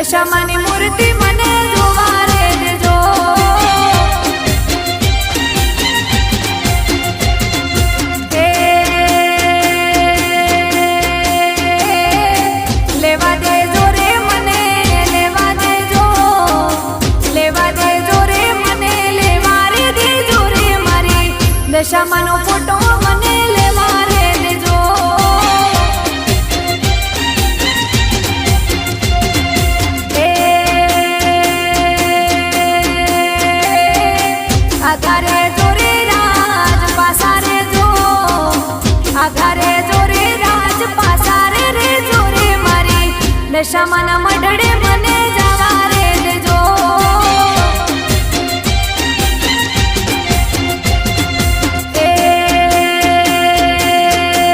દશામાની મૂર્તિ મને જોવા રે દેજો લેવા દેજો રે મને લેવા દેજો રે મને લેવા રે દેજો રે મારી દશામાનો ફોટો મને લેવા રે દેજો આધારે જોરે રાજ પાસારે જો આધારે જોરે રાજ પાસારે રે જોરે મારી દશામાના મઢડે મને